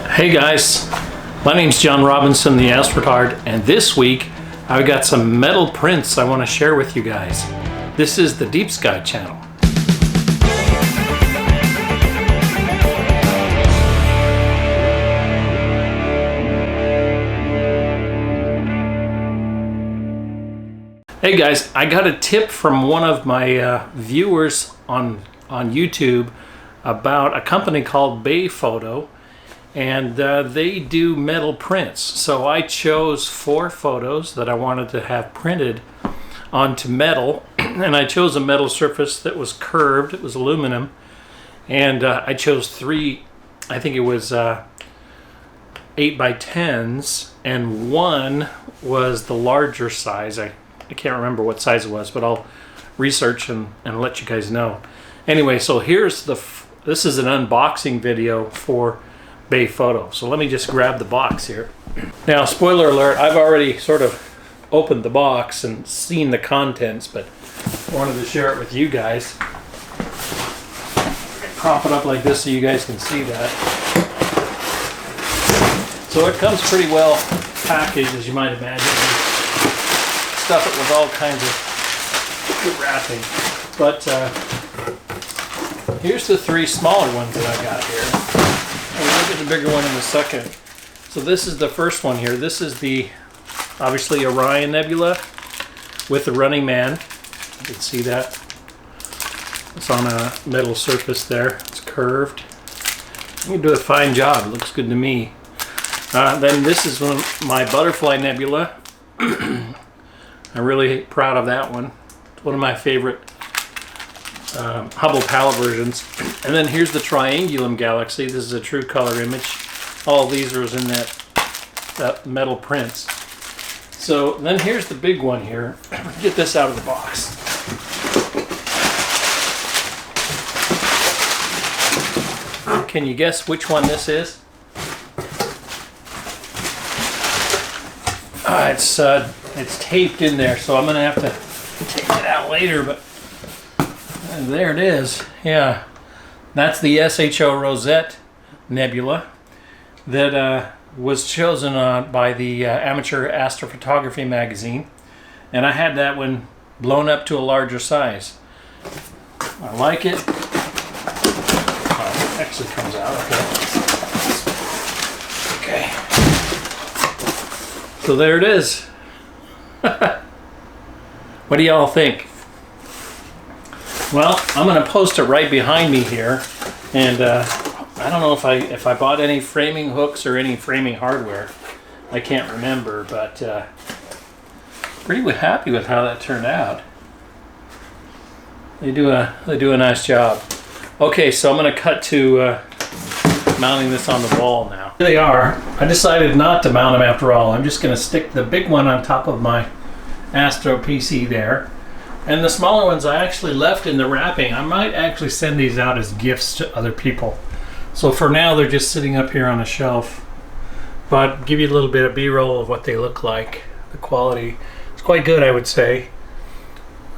Hey guys, my name's John Robinson, the Astrotard, and this week I've got some metal prints I want to share with you guys. This is the Deep Sky channel. Hey guys, I got a tip from one of my viewers on YouTube about a company called Bay Photo, and they do metal prints. So I chose 4 photos that I wanted to have printed onto metal, and I chose a metal surface that was curved. It was aluminum, and I chose 3, I think it was 8x10s, and 1 was the larger size. I can't remember what size it was, but I'll research and let you guys know. Anyway, so here's this is an unboxing video for Bay Photo. So let me just grab the box here. Now, spoiler alert, I've already sort of opened the box and seen the contents, but I wanted to share it with you guys. Prop it up like this so you guys can see that. So it comes pretty well packaged, as you might imagine. Stuff it with all kinds of good wrapping. But here's the 3 smaller ones that I got here. We'll look at the bigger one in a second. So this is the first one here. This is the, obviously, Orion Nebula with the Running Man. You can see that. It's on a metal surface there. It's curved. You do a fine job. It looks good to me. Then this is one of my Butterfly Nebula. I'm really proud of that one. It's one of my favorite Hubble palette versions. And then here's the Triangulum Galaxy. This is a true color image. All of these are in that metal prints. So then here's the big one here. Get this out of the box. Can you guess which one this is? It's taped in there, so I'm gonna have to take it out later, but there it is. Yeah, that's the SHO Rosette Nebula that was chosen by the Amateur Astrophotography magazine, and I had that one blown up to a larger size. I like it. Oh, it actually comes out. Okay. So there it is. What do y'all think? Well, I'm going to post it right behind me here, and I don't know if I bought any framing hooks or any framing hardware. I can't remember, but pretty happy with how that turned out. They do a nice job. Okay, so I'm going to cut to mounting this on the wall now. Here they are. I decided not to mount them after all. I'm just going to stick the big one on top of my Astro PC there. And the smaller ones I actually left in the wrapping. I might actually send these out as gifts to other people. So for now they're just sitting up here on a shelf. But give you a little bit of B-roll of what they look like. The quality is quite good, I would say.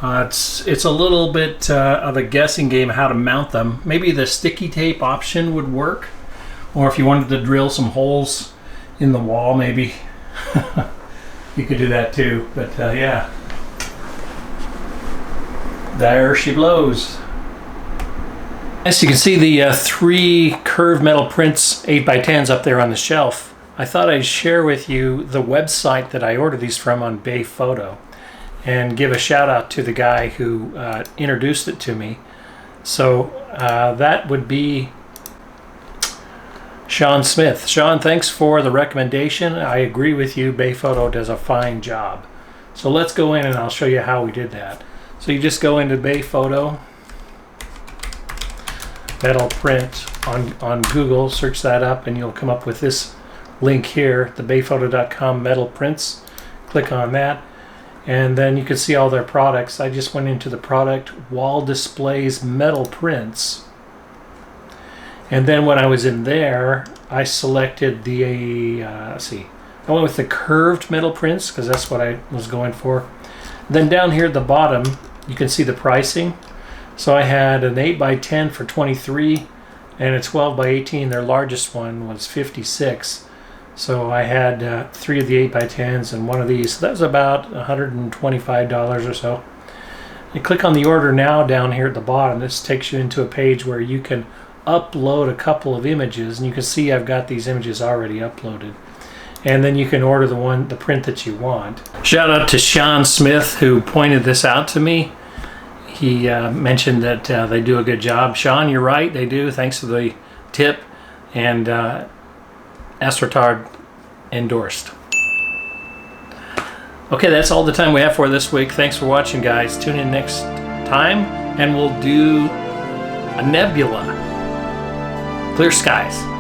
It's a little bit of a guessing game how to mount them. Maybe the sticky tape option would work. Or if you wanted to drill some holes in the wall, maybe you could do that too. But yeah, there she blows. As you can see, the 3 curved metal prints, 8x10s up there on the shelf. I thought I'd share with you the website that I ordered these from on Bay Photo, and give a shout out to the guy who introduced it to me. So that would be Sean Smith. Sean, thanks for the recommendation. I agree with you. Bay Photo does a fine job. So let's go in and I'll show you how we did that. So you just go into Bay Photo, metal print on Google, search that up, and you'll come up with this link here, the bayphoto.com metal prints. Click on that, and then you can see all their products. I just went into the product wall displays metal prints. And then when I was in there, I selected the, I went with the curved metal prints because that's what I was going for. Then down here at the bottom, you can see the pricing. So I had an 8x10 for $23, and a 12 by 18. Their largest one was 56. So I had 3 of the 8 by 10s and one of these. So that was about $125 or so. You click on the order now down here at the bottom. This takes you into a page where you can upload a couple of images, and you can see I've got these images already uploaded. And then you can order the print that you want. Shout out to Sean Smith, who pointed this out to me. He mentioned that they do a good job. Sean, you're right, they do. Thanks for the tip. And Astroturf endorsed. Okay, that's all the time we have for this week. Thanks for watching, guys. Tune in next time, and we'll do a nebula. Clear skies.